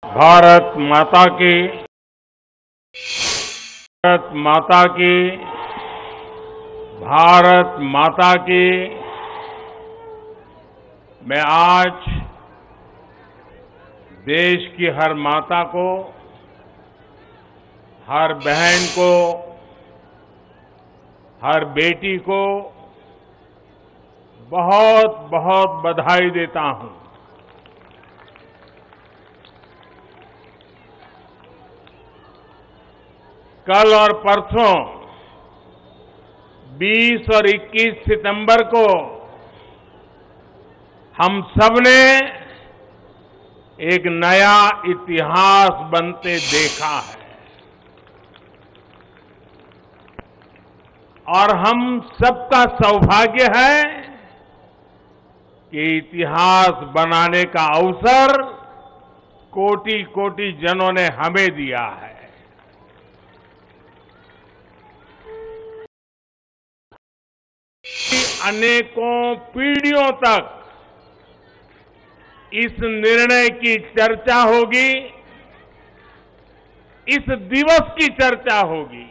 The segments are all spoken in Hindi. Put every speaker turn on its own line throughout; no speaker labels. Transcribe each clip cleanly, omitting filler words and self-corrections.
भारत माता की, भारत माता की, भारत माता की। मैं आज देश की हर माता को, हर बहन को, हर बेटी को बहुत बहुत बधाई देता हूं। कल और परसों 20 और 21 सितंबर को हम सबने एक नया इतिहास बनते देखा है और हम सबका सौभाग्य है कि इतिहास बनाने का अवसर कोटि कोटि जनों ने हमें दिया है। अनेकों पीढ़ियों तक इस निर्णय की चर्चा होगी, इस दिवस की चर्चा होगी।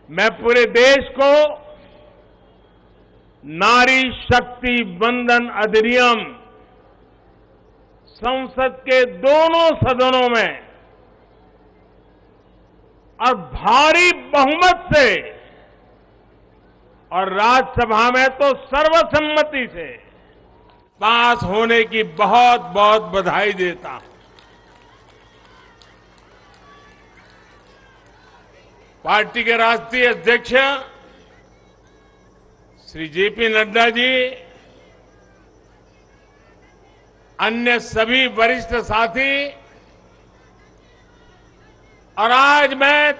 मैं पूरे देश को नारी शक्ति वंदन अधिनियम संसद के दोनों सदनों में और भारी बहुमत से और राज्यसभा में तो सर्वसम्मति से पास होने की बहुत बहुत बधाई देता हूं। पार्टी के राष्ट्रीय अध्यक्ष श्री जेपी नड्डा जी, अन्य सभी वरिष्ठ साथी और आज मैं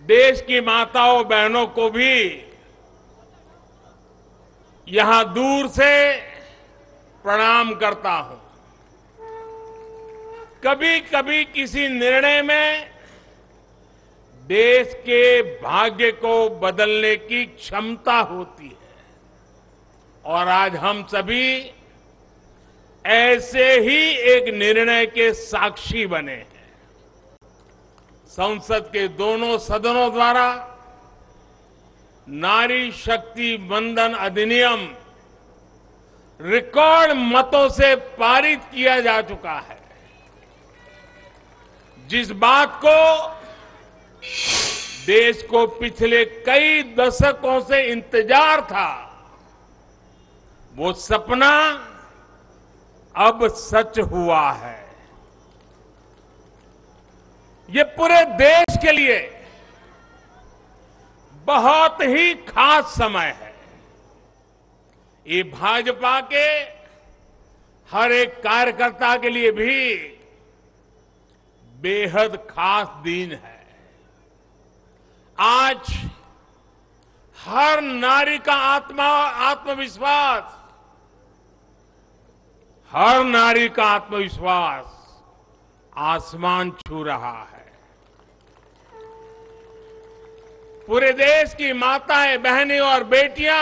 देश की माताओं बहनों को भी यहां दूर से प्रणाम करता हूं। कभी कभी किसी निर्णय में देश के भाग्य को बदलने की क्षमता होती है और आज हम सभी ऐसे ही एक निर्णय के साक्षी बने हैं। संसद के दोनों सदनों द्वारा नारी शक्ति वंदन अधिनियम रिकॉर्ड मतों से पारित किया जा चुका है। जिस बात को देश को पिछले कई दशकों से इंतजार था, वो सपना अब सच हुआ है। ये पूरे देश के लिए बहुत ही खास समय है। ये भाजपा के हर एक कार्यकर्ता के लिए भी बेहद खास दिन है। आज हर नारी का आत्मविश्वास, हर नारी का आत्मविश्वास आसमान छू रहा है। पूरे देश की माताएं, बहनें और बेटियां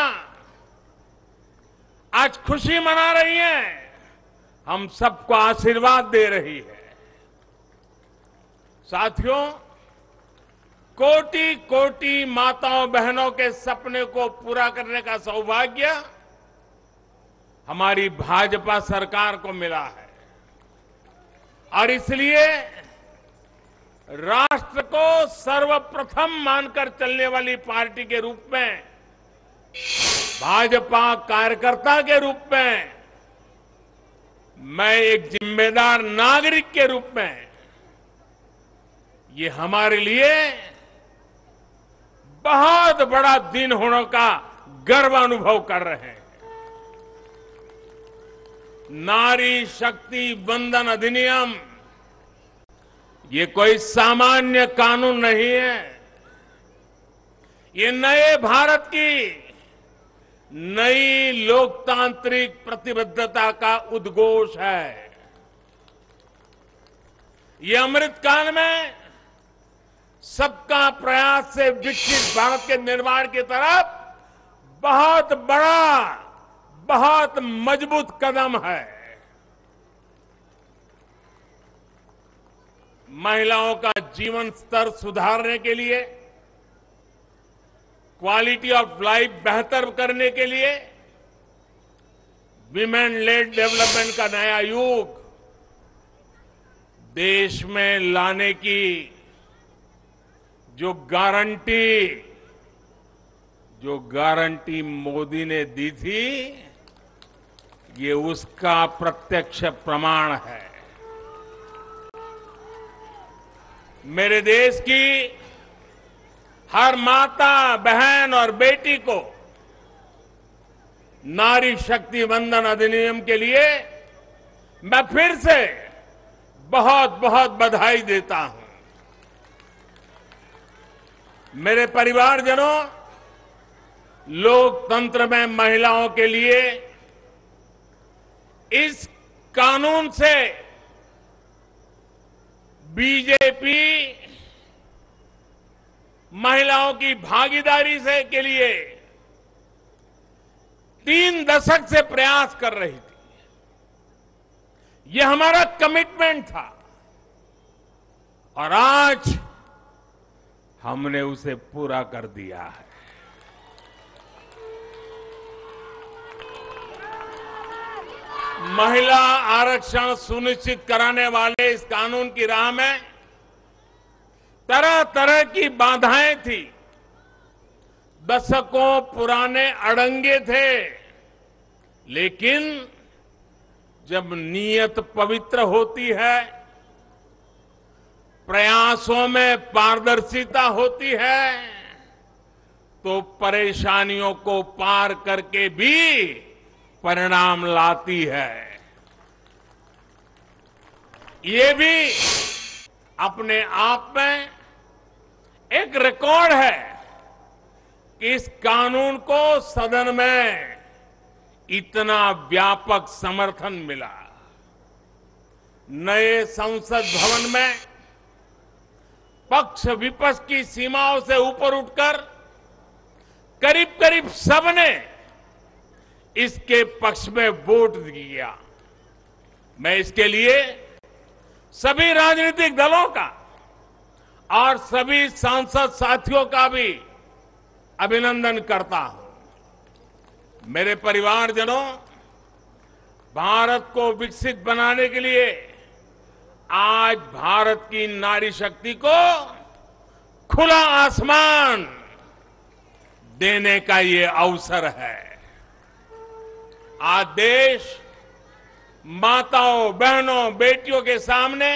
आज खुशी मना रही हैं, हम सबको आशीर्वाद दे रही है। साथियों, कोटि कोटि माताओं बहनों के सपने को पूरा करने का सौभाग्य हमारी भाजपा सरकार को मिला है और इसलिए राष्ट्र को सर्वप्रथम मानकर चलने वाली पार्टी के रूप में, भाजपा कार्यकर्ता के रूप में, मैं एक जिम्मेदार नागरिक के रूप में ये हमारे लिए बहुत बड़ा दिन होने का गर्व अनुभव कर रहे हैं। नारी शक्ति वंदन अधिनियम ये कोई सामान्य कानून नहीं है। ये नए भारत की नई लोकतांत्रिक प्रतिबद्धता का उद्घोष है। ये अमृतकाल में सबका प्रयास से विकसित भारत के निर्माण की तरफ बहुत बड़ा, बहुत मजबूत कदम है। महिलाओं का जीवन स्तर सुधारने के लिए, क्वालिटी ऑफ लाइफ बेहतर करने के लिए विमेन लेड डेवलपमेंट का नया युग देश में लाने की जो गारंटी मोदी ने दी थी, ये उसका प्रत्यक्ष प्रमाण है। मेरे देश की हर माता, बहन और बेटी को नारी शक्ति वंदन अधिनियम के लिए मैं फिर से बहुत बहुत बधाई देता हूं। मेरे परिवारजनों, लोकतंत्र में महिलाओं के लिए इस कानून से बीजेपी महिलाओं की भागीदारी से के लिए 3 दशक से प्रयास कर रही थी। यह हमारा कमिटमेंट था और आज हमने उसे पूरा कर दिया है। महिला आरक्षण सुनिश्चित कराने वाले इस कानून की राह में तरह तरह की बाधाएं थी, दशकों पुराने अड़ंगे थे, लेकिन जब नीयत पवित्र होती है, प्रयासों में पारदर्शिता होती है, तो परेशानियों को पार करके भी परिणाम लाती है। ये भी अपने आप में एक रिकॉर्ड है कि इस कानून को सदन में इतना व्यापक समर्थन मिला। नए संसद भवन में पक्ष विपक्ष की सीमाओं से ऊपर उठकर करीब करीब सबने इसके पक्ष में वोट दिया। मैं इसके लिए सभी राजनीतिक दलों का और सभी सांसद साथियों का भी अभिनंदन करता हूं। मेरे परिवारजनों, भारत को विकसित बनाने के लिए आज भारत की नारी शक्ति को खुला आसमान देने का ये अवसर है। आज देश माताओं, बहनों, बेटियों के सामने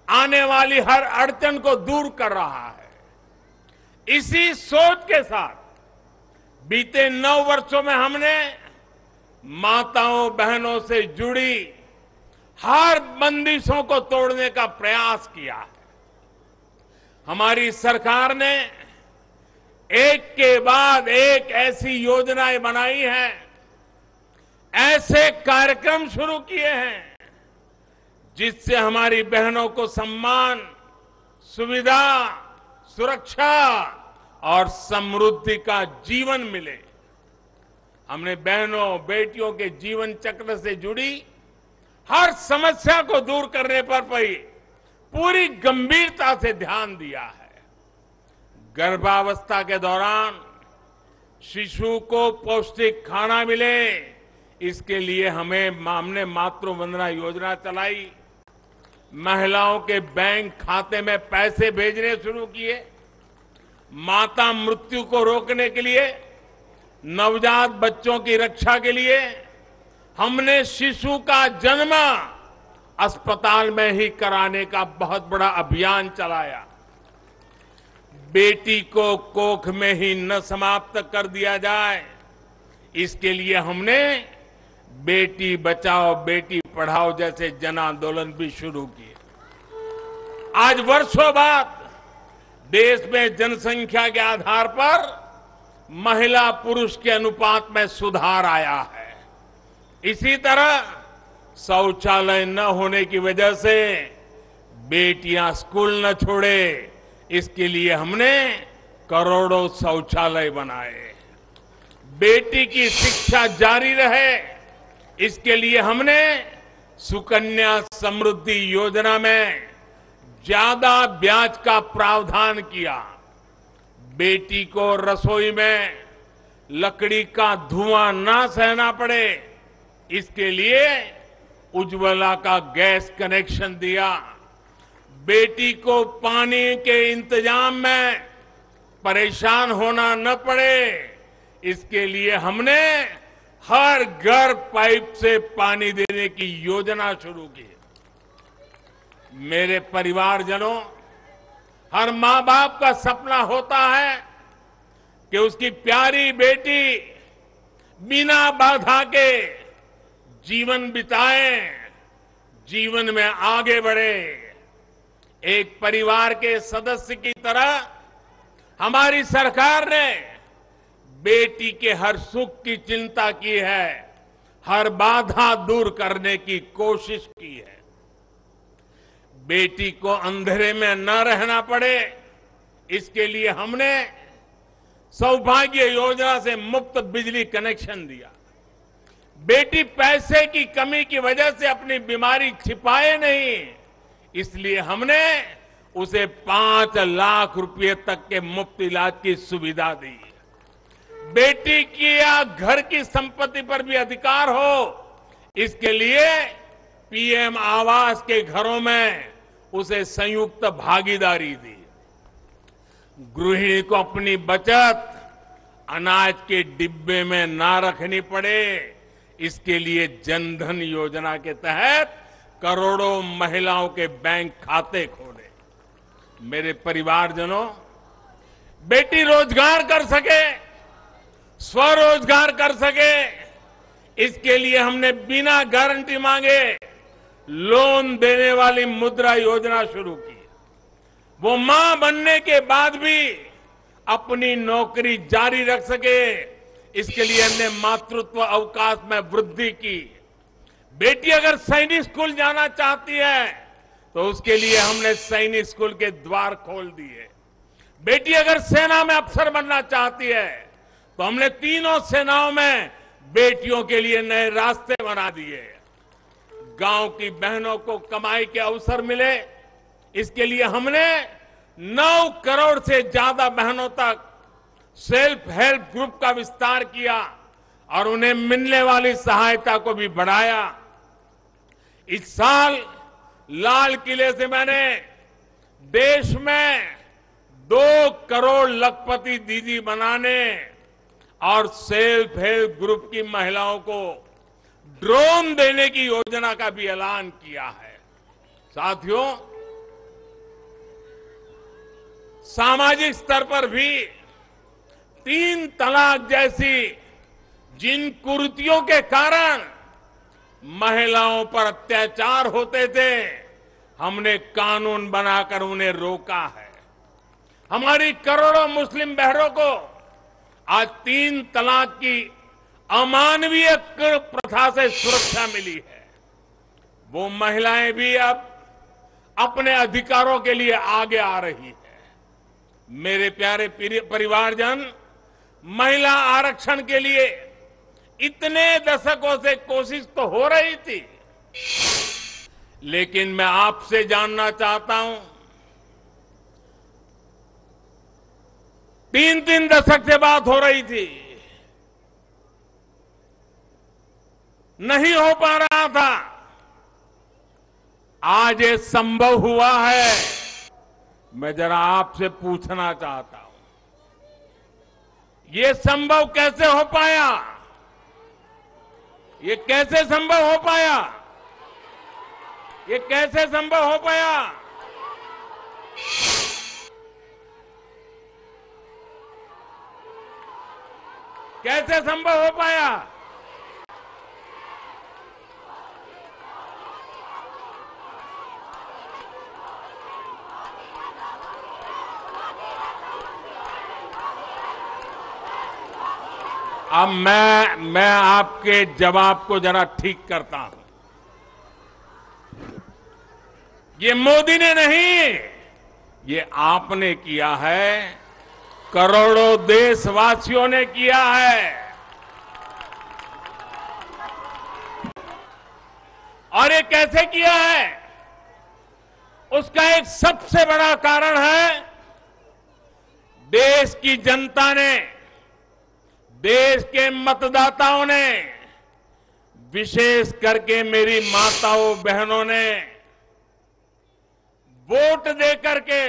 आने वाली हर अड़चन को दूर कर रहा है। इसी सोच के साथ बीते 9 वर्षों में हमने माताओं, बहनों से जुड़ी हर बंदिशों को तोड़ने का प्रयास किया है। हमारी सरकार ने एक के बाद एक ऐसी योजनाएं बनाई हैं, ऐसे कार्यक्रम शुरू किए हैं जिससे हमारी बहनों को सम्मान, सुविधा, सुरक्षा और समृद्धि का जीवन मिले। हमने बहनों, बेटियों के जीवन चक्र से जुड़ी हर समस्या को दूर करने पर पूरी गंभीरता से ध्यान दिया है। गर्भावस्था के दौरान शिशु को पौष्टिक खाना मिले, इसके लिए हमने मातृ वंदना योजना चलाई। महिलाओं के बैंक खाते में पैसे भेजने शुरू किए। माता मृत्यु को रोकने के लिए, नवजात बच्चों की रक्षा के लिए हमने शिशु का जन्म अस्पताल में ही कराने का बहुत बड़ा अभियान चलाया। बेटी को कोख में ही न समाप्त कर दिया जाए, इसके लिए हमने बेटी बचाओ बेटी पढ़ाओ जैसे जन आंदोलन भी शुरू किए। आज वर्षों बाद देश में जनसंख्या के आधार पर महिला पुरुष के अनुपात में सुधार आया है। इसी तरह शौचालय न होने की वजह से बेटियां स्कूल न छोड़े, इसके लिए हमने करोड़ों शौचालय बनाए। बेटी की शिक्षा जारी रहे, इसके लिए हमने सुकन्या समृद्धि योजना में ज्यादा ब्याज का प्रावधान किया। बेटी को रसोई में लकड़ी का धुआं ना सहना पड़े, इसके लिए उज्ज्वला का गैस कनेक्शन दिया। बेटी को पानी के इंतजाम में परेशान होना न पड़े, इसके लिए हमने हर घर पाइप से पानी देने की योजना शुरू की। मेरे परिवारजनों, हर मां बाप का सपना होता है कि उसकी प्यारी बेटी बिना बाधा के जीवन बिताए, जीवन में आगे बढ़े। एक परिवार के सदस्य की तरह हमारी सरकार ने बेटी के हर सुख की चिंता की है, हर बाधा दूर करने की कोशिश की है। बेटी को अंधेरे में न रहना पड़े, इसके लिए हमने सौभाग्य योजना से मुफ्त बिजली कनेक्शन दिया। बेटी पैसे की कमी की वजह से अपनी बीमारी छिपाए नहीं, इसलिए हमने उसे 5 लाख रुपए तक के मुफ्त इलाज की सुविधा दी। बेटी की या घर की संपत्ति पर भी अधिकार हो, इसके लिए पीएम आवास के घरों में उसे संयुक्त भागीदारी दी। गृहिणी को अपनी बचत अनाज के डिब्बे में ना रखनी पड़े, इसके लिए जनधन योजना के तहत करोड़ों महिलाओं के बैंक खाते खोले। मेरे परिवारजनों, बेटी रोजगार कर सके, स्वरोजगार कर सके, इसके लिए हमने बिना गारंटी मांगे लोन देने वाली मुद्रा योजना शुरू की। वो मां बनने के बाद भी अपनी नौकरी जारी रख सके, इसके लिए हमने मातृत्व अवकाश में वृद्धि की। बेटी अगर सैनिक स्कूल जाना चाहती है तो उसके लिए हमने सैनिक स्कूल के द्वार खोल दिए। बेटी अगर सेना में अफसर बनना चाहती है तो हमने तीनों सेनाओं में बेटियों के लिए नए रास्ते बना दिए। गांव की बहनों को कमाई के अवसर मिले, इसके लिए हमने 9 करोड़ से ज्यादा बहनों तक सेल्फ हेल्प ग्रुप का विस्तार किया और उन्हें मिलने वाली सहायता को भी बढ़ाया। इस साल लाल किले से मैंने देश में 2 करोड़ लखपति दीदी बनाने और सेल्फ हेल्प ग्रुप की महिलाओं को ड्रोन देने की योजना का भी ऐलान किया है। साथियों, सामाजिक स्तर पर भी 3 तलाक जैसी जिन कुरीतियों के कारण महिलाओं पर अत्याचार होते थे, हमने कानून बनाकर उन्हें रोका है। हमारी करोड़ों मुस्लिम बहनों को आज 3 तलाक की अमानवीय प्रथा से सुरक्षा मिली है। वो महिलाएं भी अब अपने अधिकारों के लिए आगे आ रही है। मेरे प्यारे परिवारजन, महिला आरक्षण के लिए इतने दशकों से कोशिश तो हो रही थी, लेकिन मैं आपसे जानना चाहता हूं, 3 दशक से बात हो रही थी, नहीं हो पा रहा था। आज ये संभव हुआ है। मैं जरा आपसे पूछना चाहता हूं, ये संभव कैसे हो पाया? ये कैसे संभव हो पाया? ये कैसे संभव हो पाया? कैसे संभव हो पाया? अब मैं आपके जवाब को जरा ठीक करता हूं। ये मोदी ने नहीं, ये आपने किया है, करोड़ों देशवासियों ने किया है। और ये कैसे किया है? उसका एक सबसे बड़ा कारण है देश की जनता ने, देश के मतदाताओं ने, विशेष करके मेरी माताओं बहनों ने वोट देकर के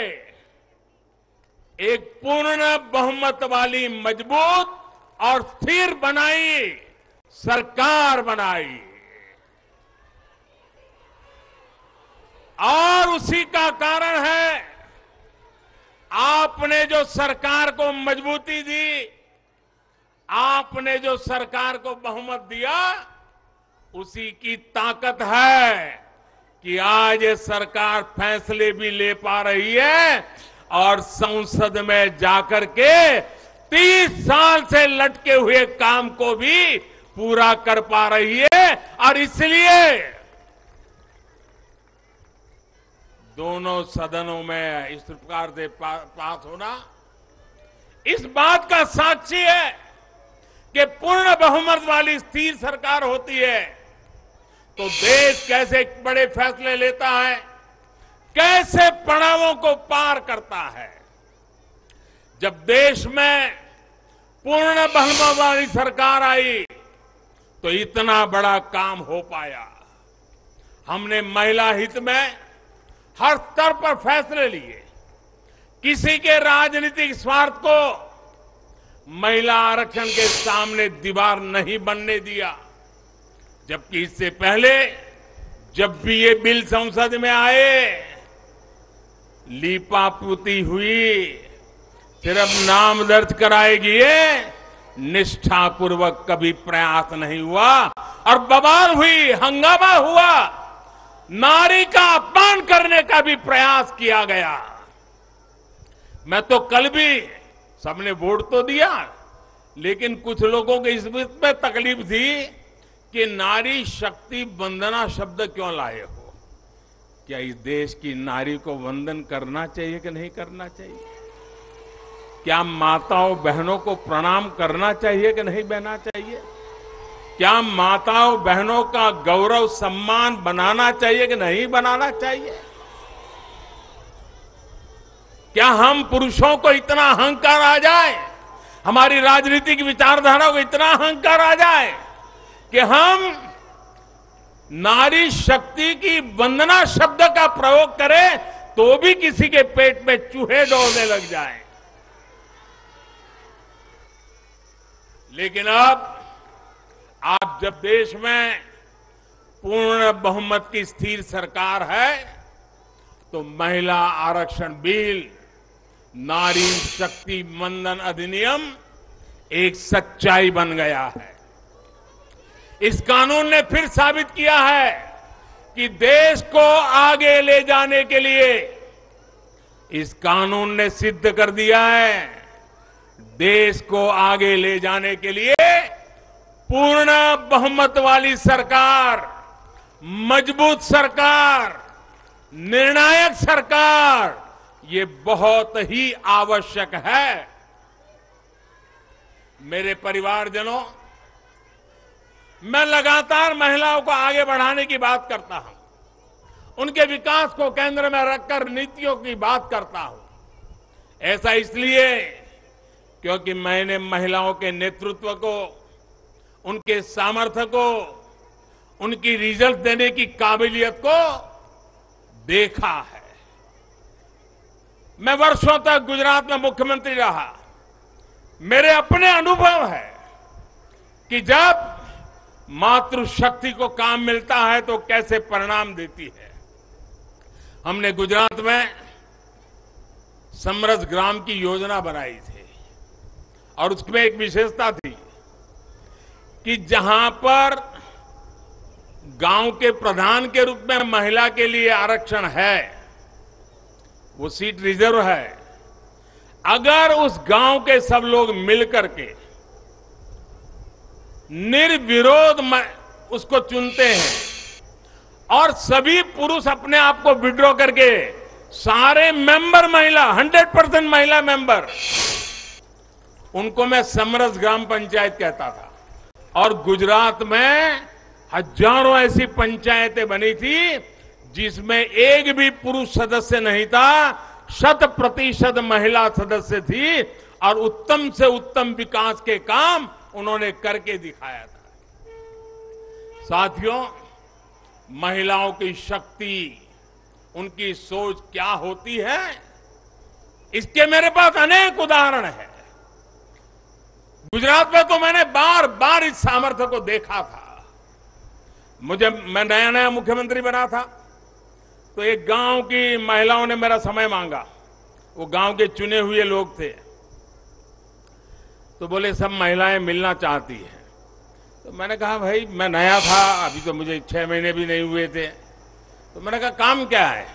एक पूर्ण बहुमत वाली मजबूत और स्थिर बनाई सरकार बनाई। और उसी का कारण है आपने जो सरकार को मजबूती दी, आपने जो सरकार को बहुमत दिया, उसी की ताकत है कि आज ये सरकार फैसले भी ले पा रही है और संसद में जाकर के 30 साल से लटके हुए काम को भी पूरा कर पा रही है। और इसलिए दोनों सदनों में इस प्रकार से पास होना इस बात का साक्षी है कि पूर्ण बहुमत वाली स्थिर सरकार होती है तो देश कैसे बड़े फैसले लेता है, कैसे पड़ावों को पार करता है। जब देश में पूर्ण बहुमत वाली सरकार आई तो इतना बड़ा काम हो पाया। हमने महिला हित में हर स्तर पर फैसले लिए, किसी के राजनीतिक स्वार्थ को महिला आरक्षण के सामने दीवार नहीं बनने दिया। जबकि इससे पहले जब भी ये बिल संसद में आए, लीपापोती हुई, सिर्फ नाम दर्ज कराएगी ये, निष्ठापूर्वक कभी प्रयास नहीं हुआ और बवाल हुई, हंगामा हुआ, नारी का अपमान करने का भी प्रयास किया गया। मैं तो कल भी, सबने वोट तो दिया, लेकिन कुछ लोगों को इस में तकलीफ थी कि नारी शक्ति वंदना शब्द क्यों लाए हो। क्या इस देश की नारी को वंदन करना चाहिए कि नहीं करना चाहिए? क्या माताओं बहनों को प्रणाम करना चाहिए कि नहीं करना चाहिए? क्या माताओं बहनों का गौरव सम्मान बनाना चाहिए कि नहीं बनाना चाहिए? क्या हम पुरुषों को इतना अहंकार आ जाए, हमारी राजनीतिक विचारधारा को इतना अहंकार आ जाए कि हम नारी शक्ति की वंदना शब्द का प्रयोग करें तो भी किसी के पेट में चूहे दौड़ने लग जाएं? लेकिन अब आप जब देश में पूर्ण बहुमत की स्थिर सरकार है तो महिला आरक्षण बिल, नारी शक्ति वंदन अधिनियम एक सच्चाई बन गया है। इस कानून ने फिर साबित किया है कि देश को आगे ले जाने के लिए, इस कानून ने सिद्ध कर दिया है, देश को आगे ले जाने के लिए पूर्ण बहुमत वाली सरकार, मजबूत सरकार, निर्णायक सरकार, ये बहुत ही आवश्यक है। मेरे परिवारजनों, मैं लगातार महिलाओं को आगे बढ़ाने की बात करता हूं, उनके विकास को केंद्र में रखकर नीतियों की बात करता हूं। ऐसा इसलिए क्योंकि मैंने महिलाओं के नेतृत्व को, उनके सामर्थ्य को, उनकी रिजल्ट देने की काबिलियत को देखा है। मैं वर्षों तक गुजरात में मुख्यमंत्री रहा। मेरे अपने अनुभव है कि जब मातृशक्ति को काम मिलता है तो कैसे परिणाम देती है। हमने गुजरात में समरस ग्राम की योजना बनाई थी और उसमें एक विशेषता थी कि जहां पर गांव के प्रधान के रूप में महिला के लिए आरक्षण है, वो सीट रिजर्व है, अगर उस गांव के सब लोग मिलकर के निर्विरोध उसको चुनते हैं और सभी पुरुष अपने आप को विड्रॉ करके सारे मेंबर महिला, 100% महिला मेंबर, उनको मैं समरस ग्राम पंचायत कहता था। और गुजरात में हजारों ऐसी पंचायतें बनी थी जिसमें एक भी पुरुष सदस्य नहीं था, 100% महिला सदस्य थी और उत्तम से उत्तम विकास के काम उन्होंने करके दिखाया था। साथियों, महिलाओं की शक्ति, उनकी सोच क्या होती है, इसके मेरे पास अनेक उदाहरण हैं। गुजरात में तो मैंने बार बार इस सामर्थ्य को देखा था। मैं नया नया मुख्यमंत्री बना था, तो एक गांव की महिलाओं ने मेरा समय मांगा। वो गांव के चुने हुए लोग थे, तो बोले सब महिलाएं मिलना चाहती हैं। तो मैंने कहा भाई मैं नया था, अभी तो मुझे 6 महीने भी नहीं हुए थे। तो मैंने कहा काम क्या है,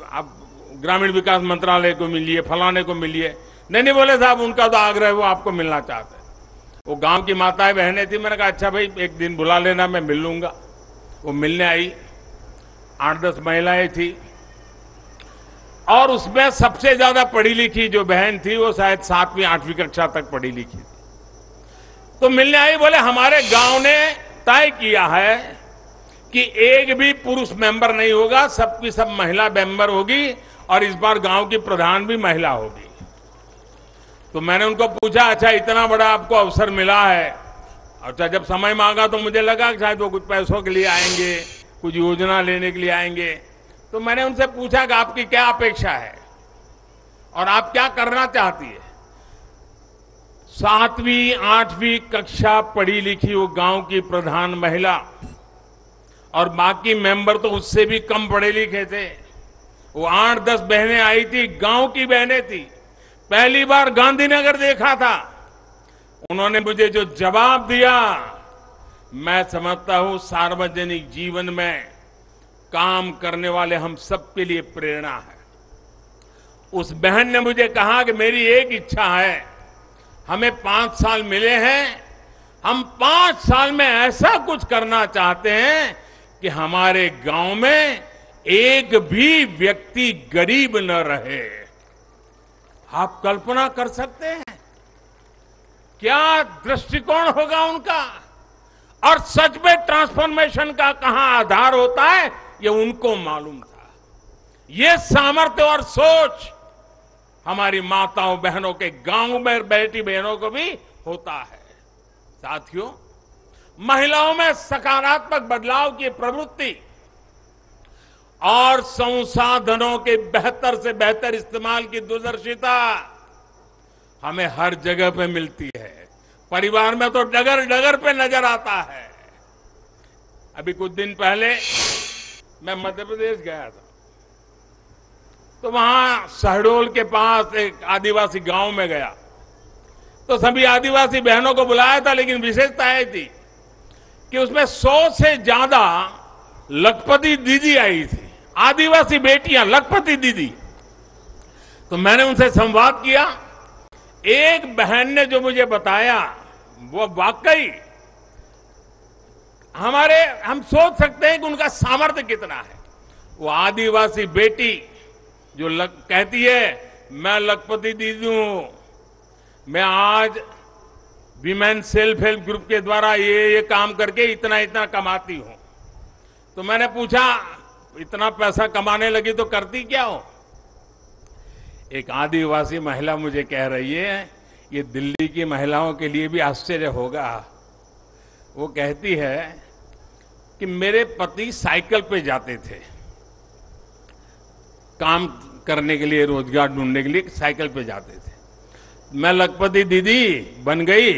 आप ग्रामीण विकास मंत्रालय को मिलिए, फलाने को मिलिए। नहीं बोले साहब उनका तो आग्रह है, वो आपको मिलना चाहते हैं। वो गांव की माताएं बहनें थी। मैंने कहा अच्छा भाई एक दिन बुला लेना, मैं मिल लूंगा। वो मिलने आई, 8-10 महिलाएं थी और उसमें सबसे ज्यादा पढ़ी लिखी जो बहन थी वो शायद 7वीं 8वीं कक्षा तक पढ़ी लिखी थी। तो मिलने आई, बोले हमारे गांव ने तय किया है कि एक भी पुरुष मेंबर नहीं होगा, सबकी सब महिला मेंबर होगी और इस बार गांव की प्रधान भी महिला होगी। तो मैंने उनको पूछा अच्छा इतना बड़ा आपको अवसर मिला है। अच्छा जब समय मांगा तो मुझे लगा कि शायद वो कुछ पैसों के लिए आएंगे, कुछ योजना लेने के लिए आएंगे। तो मैंने उनसे पूछा कि आपकी क्या अपेक्षा है और आप क्या करना चाहती है। 7वीं 8वीं कक्षा पढ़ी लिखी वो गांव की प्रधान महिला और बाकी मेंबर तो उससे भी कम पढ़े लिखे थे। वो 8-10 बहनें आई थी, गांव की बहनें थी, पहली बार गांधीनगर देखा था। उन्होंने मुझे जो जवाब दिया, मैं समझता हूं सार्वजनिक जीवन में काम करने वाले हम सबके लिए प्रेरणा है। उस बहन ने मुझे कहा कि मेरी एक इच्छा है, हमें 5 साल मिले हैं, हम 5 साल में ऐसा कुछ करना चाहते हैं कि हमारे गांव में एक भी व्यक्ति गरीब न रहे। आप कल्पना कर सकते हैं क्या दृष्टिकोण होगा उनका। और सच में ट्रांसफॉर्मेशन का कहां आधार होता है ये उनको मालूम था। ये सामर्थ्य और सोच हमारी माताओं बहनों के गांव में बैठी बहनों को भी होता है। साथियों, महिलाओं में सकारात्मक बदलाव की प्रवृत्ति और संसाधनों के बेहतर से बेहतर इस्तेमाल की दूरदर्शिता हमें हर जगह पे मिलती है। परिवार में तो डगर डगर पे नजर आता है। अभी कुछ दिन पहले मैं मध्य प्रदेश गया था, तो वहां शहडोल के पास एक आदिवासी गांव में गया, तो सभी आदिवासी बहनों को बुलाया था, लेकिन विशेषता यह थी कि उसमें 100 से ज्यादा लखपति दीदी आई थी, आदिवासी बेटियां, लखपति दीदी। तो मैंने उनसे संवाद किया। एक बहन ने जो मुझे बताया वो वाकई हम सोच सकते हैं कि उनका सामर्थ्य कितना है। वो आदिवासी बेटी जो कहती है मैं लखपति दीदी हूं, मैं आज विमेन सेल्फ हेल्प ग्रुप के द्वारा ये काम करके इतना इतना कमाती हूं। तो मैंने पूछा इतना पैसा कमाने लगी तो करती क्या हो। एक आदिवासी महिला मुझे कह रही है, ये दिल्ली की महिलाओं के लिए भी आश्चर्य होगा। वो कहती है कि मेरे पति साइकिल पे जाते थे काम करने के लिए, रोजगार ढूंढने के लिए साइकिल पे जाते थे। मैं लखपति दीदी बन गई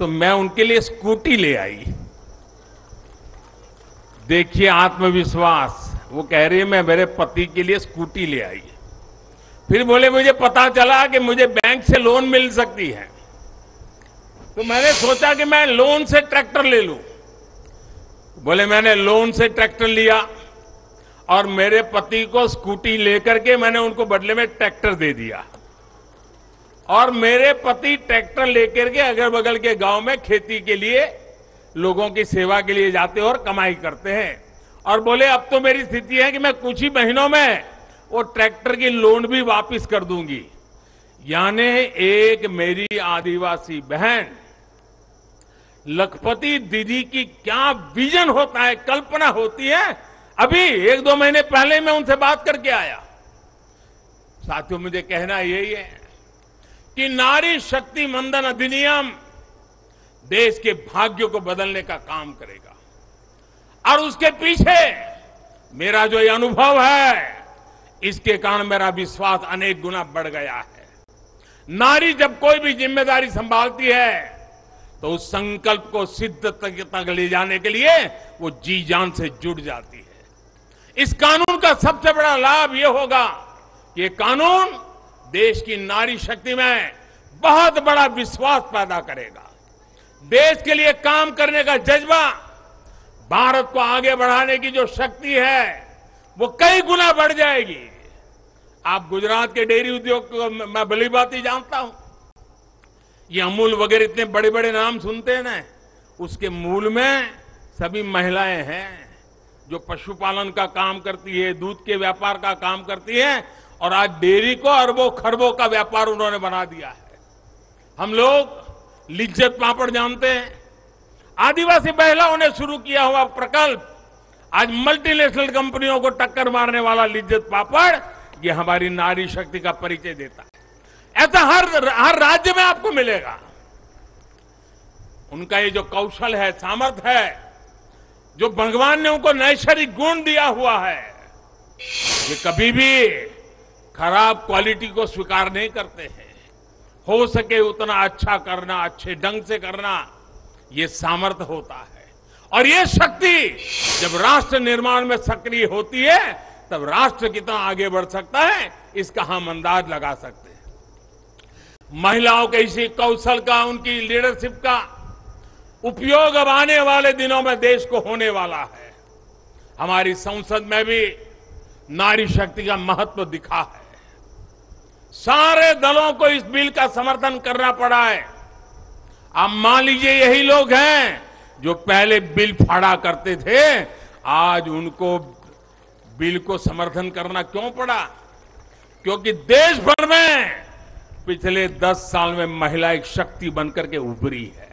तो मैं उनके लिए स्कूटी ले आई। देखिए आत्मविश्वास। वो कह रही है मैं मेरे पति के लिए स्कूटी ले आई। फिर बोले मुझे पता चला कि मुझे बैंक से लोन मिल सकती है, तो मैंने सोचा कि मैं लोन से ट्रैक्टर ले लूं। बोले मैंने लोन से ट्रैक्टर लिया और मेरे पति को स्कूटी लेकर के मैंने उनको बदले में ट्रैक्टर दे दिया। और मेरे पति ट्रैक्टर लेकर के अगल बगल के गांव में खेती के लिए लोगों की सेवा के लिए जाते और कमाई करते हैं। और बोले अब तो मेरी स्थिति है कि मैं कुछ ही महीनों में वो ट्रैक्टर की लोन भी वापस कर दूंगी। यानी एक मेरी आदिवासी बहन लखपति दीदी की क्या विजन होता है, कल्पना होती है, अभी 1-2 महीने पहले मैं उनसे बात करके आया। साथियों, मुझे कहना यही है कि नारी शक्ति वंदन अधिनियम देश के भाग्य को बदलने का काम करेगा और उसके पीछे मेरा जो ये अनुभव है, इसके कारण मेरा विश्वास अनेक गुना बढ़ गया है। नारी जब कोई भी जिम्मेदारी संभालती है तो उस संकल्प को सिद्ध तक ले जाने के लिए वो जी जान से जुड़ जाती है। इस कानून का सबसे बड़ा लाभ ये होगा कि ये कानून देश की नारी शक्ति में बहुत बड़ा विश्वास पैदा करेगा। देश के लिए काम करने का जज्बा, भारत को आगे बढ़ाने की जो शक्ति है वो कई गुना बढ़ जाएगी। आप गुजरात के डेयरी उद्योग को मैं भली बात ही जानता हूं। ये अमूल वगैरह इतने बड़े बड़े नाम सुनते हैं ना, उसके मूल में सभी महिलाएं हैं जो पशुपालन का काम करती है, दूध के व्यापार का काम करती है और आज डेयरी को अरबों खरबों का व्यापार उन्होंने बना दिया है। हम लोग लिज्जत पापड़ जानते हैं, आदिवासी महिलाओं ने शुरू किया हुआ प्रकल्प आज मल्टीनेशनल कंपनियों को टक्कर मारने वाला लिज्जत पापड़, ये हमारी नारी शक्ति का परिचय देता है। ऐसा हर राज्य में आपको मिलेगा। उनका ये जो कौशल है, सामर्थ्य है, जो भगवान ने उनको नैसर्गिक गुण दिया हुआ है, ये कभी भी खराब क्वालिटी को स्वीकार नहीं करते हैं। हो सके उतना अच्छा करना, अच्छे ढंग से करना, ये सामर्थ्य होता है। और ये शक्ति जब राष्ट्र निर्माण में सक्रिय होती है तब राष्ट्र कितना आगे बढ़ सकता है, इसका हम अंदाज लगा सकते हैं। महिलाओं के इसी कौशल का, उनकी लीडरशिप का उपयोग अब आने वाले दिनों में देश को होने वाला है। हमारी संसद में भी नारी शक्ति का महत्व दिखा है। सारे दलों को इस बिल का समर्थन करना पड़ा है। आप मान लीजिए यही लोग हैं जो पहले बिल फाड़ा करते थे, आज उनको बिल को समर्थन करना क्यों पड़ा? क्योंकि देश भर में पिछले 10 साल में महिला एक शक्ति बनकर के उभरी है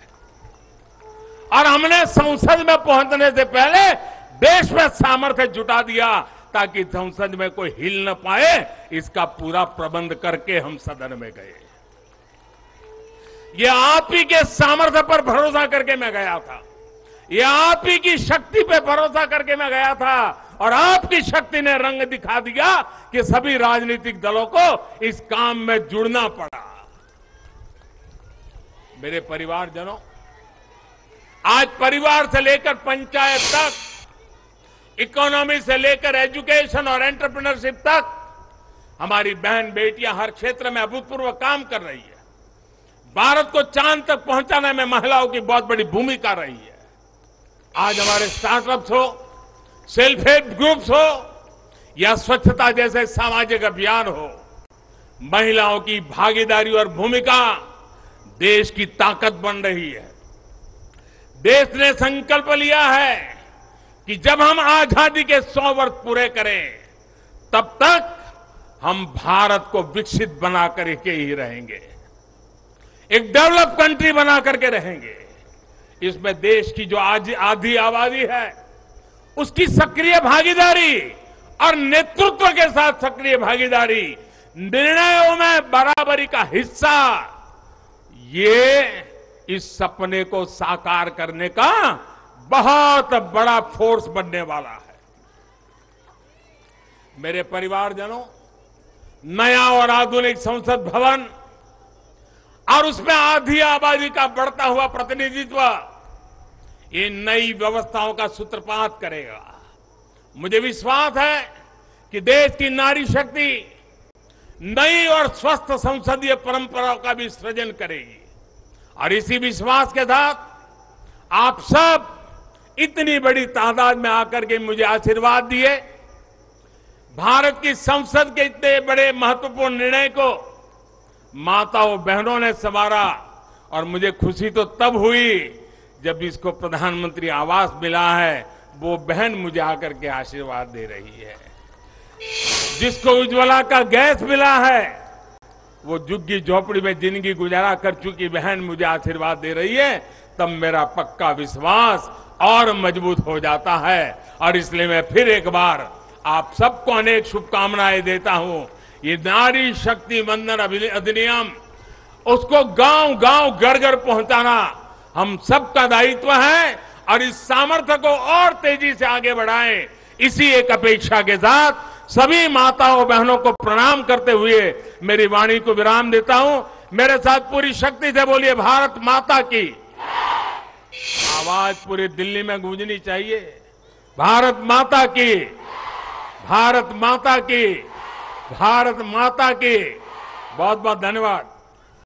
और हमने संसद में पहुंचने से पहले देश में सामर्थ्य जुटा दिया ताकि संसद में कोई हिल न पाए। इसका पूरा प्रबंध करके हम सदन में गए। ये आप ही के सामर्थ्य पर भरोसा करके मैं गया था, ये आप ही की शक्ति पे भरोसा करके मैं गया था और आपकी शक्ति ने रंग दिखा दिया कि सभी राजनीतिक दलों को इस काम में जुड़ना पड़ा। मेरे परिवारजनों, आज परिवार से लेकर पंचायत तक, इकोनॉमी से लेकर एजुकेशन और एंटरप्रेन्योरशिप तक हमारी बहन बेटियां हर क्षेत्र में अभूतपूर्व काम कर रही है। भारत को चांद तक पहुंचाने में महिलाओं की बहुत बड़ी भूमिका रही है। आज हमारे स्टार्टअप्स हो, सेल्फ हेल्प ग्रुप्स हो या स्वच्छता जैसे सामाजिक अभियान हो, महिलाओं की भागीदारी और भूमिका देश की ताकत बन रही है। देश ने संकल्प लिया है कि जब हम आजादी के 100 वर्ष पूरे करें तब तक हम भारत को विकसित बना करके ही रहेंगे, एक डेवलप कंट्री बना करके रहेंगे। इसमें देश की जो आज आधी आबादी है उसकी सक्रिय भागीदारी और नेतृत्व के साथ सक्रिय भागीदारी, निर्णयों में बराबरी का हिस्सा, ये इस सपने को साकार करने का बहुत बड़ा फोर्स बनने वाला है। मेरे परिवारजनों, नया और आधुनिक संसद भवन और उसमें आधी आबादी का बढ़ता हुआ प्रतिनिधित्व, ये नई व्यवस्थाओं का सूत्रपात करेगा। मुझे विश्वास है कि देश की नारी शक्ति नई और स्वस्थ संसदीय परंपराओं का भी सृजन करेगी। और इसी विश्वास के साथ आप सब इतनी बड़ी तादाद में आकर के मुझे आशीर्वाद दिए। भारत की संसद के इतने बड़े महत्वपूर्ण निर्णय को माताओं बहनों ने संवारा और मुझे खुशी तो तब हुई जब इसको प्रधानमंत्री आवास मिला है, वो बहन मुझे आकर के आशीर्वाद दे रही है। जिसको उज्ज्वला का गैस मिला है, वो झुग्गी झोपड़ी में जिंदगी गुजारा कर चुकी बहन मुझे आशीर्वाद दे रही है। तब मेरा पक्का विश्वास और मजबूत हो जाता है। और इसलिए मैं फिर एक बार आप सबको अनेक शुभकामनाएं देता हूं। ये नारी शक्ति वंदन अधिनियम, उसको गांव गांव घर घर पहुंचाना हम सबका दायित्व है और इस सामर्थ्य को और तेजी से आगे बढ़ाएं। इसी एक अपेक्षा के साथ सभी माताओं बहनों को प्रणाम करते हुए मेरी वाणी को विराम देता हूं। मेरे साथ पूरी शक्ति से बोलिए, भारत माता की। आवाज पूरी दिल्ली में गूंजनी चाहिए, भारत माता की, भारत माता की, भारत माता की। बहुत बहुत धन्यवाद।